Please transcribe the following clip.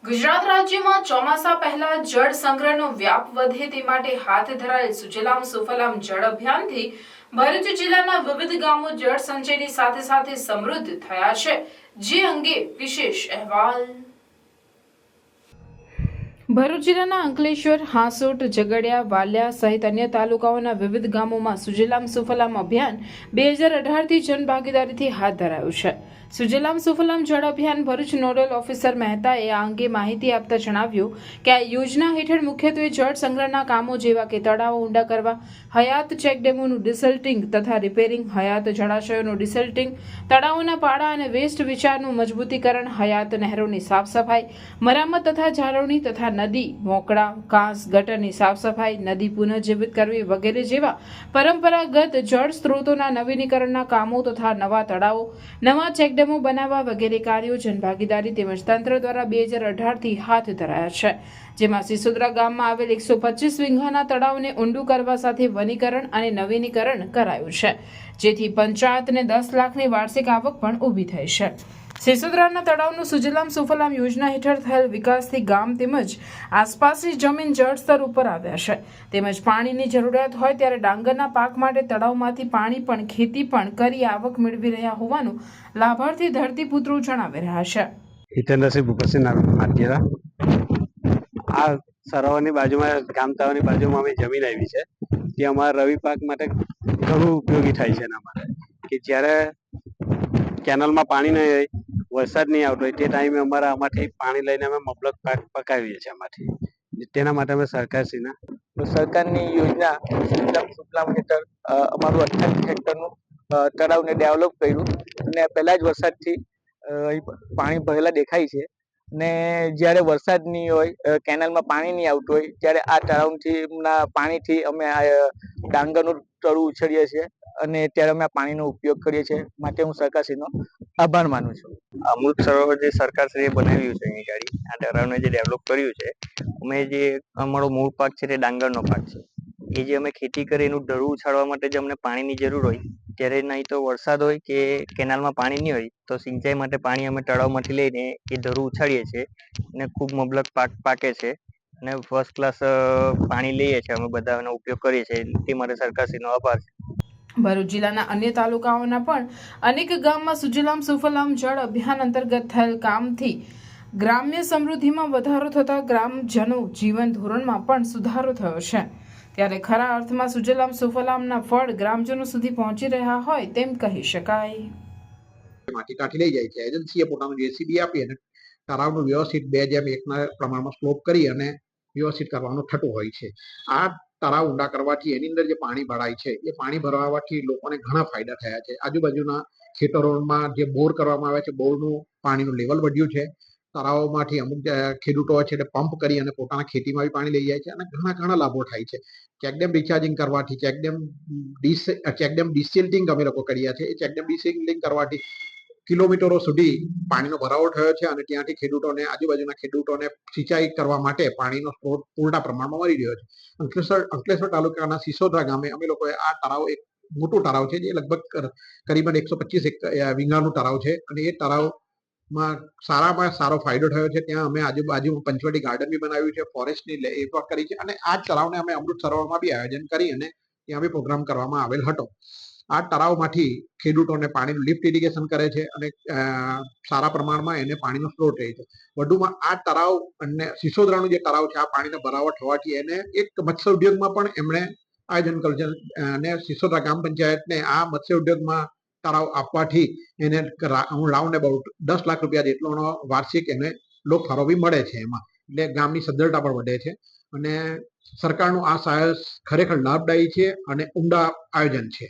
ગુજરાત રાજ્યમાં ચોમાસા પહેલા જળ સંગ્રહનો વ્યાપ વધે તે માટે હાથ ધરાયેલ સુજલામ સુફલામ જળ અભિયાનથી ભરૂચ જિલ્લાના વિવિધ ગામો જળ સંચયની સાથે સાથે સમૃદ્ધ થયા છે, જે અંગે વિશેષ અહેવાલ। ભરૂચ જિલ્લાના અંકલેશ્વર, હાંસોટ, ઝઘડિયા, વાલિયા સહિત અન્ય તાલુકાઓના વિવિધ ગામોમાં સુજલામ સુફલામ અભિયાન 2018થી જનભાગીદારીથી હાથ ધરાયું છે। સુજલામ સુફલામ જળ અભિયાન ભરૂચ નોડલ ઓફિસર મહેતાએ આ અંગે માહિતી આપતા જણાવ્યું કે આ યોજના હેઠળ મુખ્યત્વે જળ સંગ્રહના કામો જેવા કે તળાવો ઊંડા કરવા, હયાત ચેકડેમોનું ડિસલ્ટિંગ તથા રિપેરિંગ, હયાત જળાશયોનું ડિસલ્ટિંગ, તળાવોના પાળા અને વેસ્ટ વિચારનું મજબૂતીકરણ, હયાત નહેરોની સાફ સફાઈ, મરામત તથા જાળવણી તથા નદી, મોકળા, કાંસ, ગટરની સાફ સફાઈ, નદી પુનઃજીવિત કરવી વગેરે જેવા પરંપરાગત જળ સ્ત્રોતોના નવીનીકરણના કામો તથા નવા તળાવો, નવા ચેકડેમો બનાવવા વગેરે કાર્યો જનભાગીદારી તેમજ તંત્ર દ્વારા 2018થી હાથ ધરાયા છે, જેમાં સિસોદરા ગામમાં આવેલ 125 વીઘાના તળાવને ઊંડું કરવા સાથે વનીકરણ અને નવીનીકરણ કરાયું છે, જેથી પંચાયતને 10 લાખની વાર્ષિક આવક પણ ઊભી થઈ છે। સિસોદરાના તળાવનું સુજલામ સુફલામ યોજના હેઠળ થયેલ વિકાસથી ગામ તેમજ આસપાસની જમીન જળસ્તર ઉપર આવ્યા છે, તેમજ પાણીની જરૂરિયાત હોય ત્યારે ડાંગરના પાક માટે તળાવમાંથી પાણી પણ ખેતી પણ કરી આવક મેળવી રહ્યા હોવાનું લાભાર્થી ધરતીપુત્રો જણાવી રહ્યા છે। હિતેન્દ્રસિંહ ભૂપતસિંહ નાટ્યરા આ સરોવરની બાજુમાં ગામ તળાવની બાજુમાં અમે જમીન આવી છે, જે અમારા રવિ પાક માટે ઘણું ઉપયોગી થાય છે। એના માટે કે જ્યારે કેનલમાં પાણી નહીં હોય, વરસાદ નહીં આવતો હોય તે ટાઈમે આમાંથી પાણી લઈને અમે મબલક પાક પકાવીએ છીએ આમાંથી। તેના માટે અમે સરકારની યોજના સુજલામ સુફલામ હેઠળ અમારું 28 હેક્ટરનું તળાવને ડેવલપ કર્યું અને પહેલા જ વરસાદથી પાણી ભરેલા દેખાય છે અને જ્યારે વરસાદ નહીં હોય, કેનલમાં પાણી નહીં આવતું હોય ત્યારે આ તળાવના પાણીથી અમે ડાંગરનું તળું ઉછેરીએ છીએ અને ત્યારે અમે આ પાણીનો ઉપયોગ કરીએ છીએ। માટે હું સરકારશ્રીનો આભાર માનું છું। અમૃત સરોવર જે સરકારશ્રીએ બનાવ્યું છે, અહીં ગાડી આ તળાવને જે ડેવલપ કર્યું છે, અમે જે અમારો મૂળ પાક છે તે ડાંગરનો પાક છે, એ જે અમે ખેતી કરી એનું ઢળું ઉછાળવા માટે જે અમને પાણીની જરૂર હોય ત્યારે નહીં તો વરસાદ હોય કે કેનાલમાં પાણી નહીં હોય તો સિંચાઈ માટે પાણી અમે તળાવમાંથી લઈને એ ઢળું ઉછાળીએ છીએ અને ખૂબ મબલક પાક પાકે છે અને ફર્સ્ટ ક્લાસ પાણી લઈએ છીએ અમે બધા એનો ઉપયોગ કરીએ છીએ, તે માટે સરકારશ્રીનો આભાર છે। ભરૂચ જિલ્લાના અન્ય તાલુકાઓના પણ અનેક ગામમાં સુજલામ સુફલામ જળ અભિયાન અંતર્ગત થયેલ કામથી ગ્રામ્ય સમૃદ્ધિમાં વધારો થતા ગ્રામજનો જીવન ધોરણમાં પણ સુધારો થયો છે, ત્યારે ખરા અર્થમાં સુજલામ સુફલામના ફળ ગ્રામજનો સુધી પહોંચી રહ્યા હોય તેમ કહી શકાય। માટી કાઢી લઈ જાય છે, એજન્સીએ પોતાનું જેસીબી આપી અને તળાવનું વ્યવસ્થિત 2:1ના પ્રમાણમાં સ્લોપ કરી અને વ્યવસ્થિત કરવાનું થતું હોય છે। આ તળાવ ઊંડા કરવાથી એની અંદર જે પાણી ભરાય છે એ પાણી ભરાવાથી લોકોને ઘણા ફાયદા થયા છે। આજુબાજુના ખેતરોમાં જે બોર કરવામાં આવે છે, બોરનું પાણીનું લેવલ વધ્યું છે। તળાવોમાંથી અમુક ખેડૂતો છે તે પંપ કરી અને પોતાના ખેતીમાં બી પાણી લઈ જાય છે અને ઘણા લાભો થાય છે। ચેકડેમ રિચાર્જિંગ કરવાથી, ચેકડેમ ડિસિલ્ટિંગ અમે લોકો કર્યા છે, એ ચેકડેમ ડિસિલ્ટિંગ કરવાથી કિલોમીટરો સુધી પાણીનો ભરાવો થયો છે અને ત્યાંથી ખેડૂતોને, આજુબાજુના ખેડૂતોને સિંચાઈ કરવા માટે પાણીનો સ્ત્રોત પૂરતા પ્રમાણમાં મળી રહ્યો છે। અંકલેશ્વર તાલુકાના સિસોદરા ગામે અમે લોકોએ આ તળાવ, એક મોટું તળાવ છે જે લગભગ કરીબન 125 વીઘાનું તળાવ છે અને એ તળાવમાં સારામાં સારો ફાયદો થયો છે। ત્યાં અમે આજુબાજુ પંચવટી ગાર્ડન બી બનાવ્યું છે, ફોરેસ્ટની એ પણ કરી છે અને આ તળાવને અમે અમૃત સરોવરમાં બી આયોજન કરી અને ત્યાં બી પ્રોગ્રામ કરવામાં આવેલ હતો। આ તળાવમાંથી ખેડૂતોને પાણીનું લિફ્ટ ઇરિગેશન કરે છે અને સારા પ્રમાણમાં એને પાણીનો સ્ત્રોત રહે છે। વધુમાં આ તળાવ અને સિસોદરાનું જે તળાવ છે, આ પાણીનો ભરાવો થવાથી એને એક મત્સ્ય ઉદ્યોગમાં પણ એમણે આયોજન કર્યું છે અને સિસોદરા ગ્રામ પંચાયતને આ મત્સ્ય ઉદ્યોગમાં તળાવ આપવાથી એને રાઉન્ડ અબાઉટ 10 લાખ રૂપિયા જેટલોનો વાર્ષિક એને લોકફાળો બી મળે છે। એમાં એટલે ગામની સદ્ધરતા પણ વધે છે અને સરકારનું આ સહાય ખરેખર લાભદાયી છે અને ઊંડા આયોજન છે।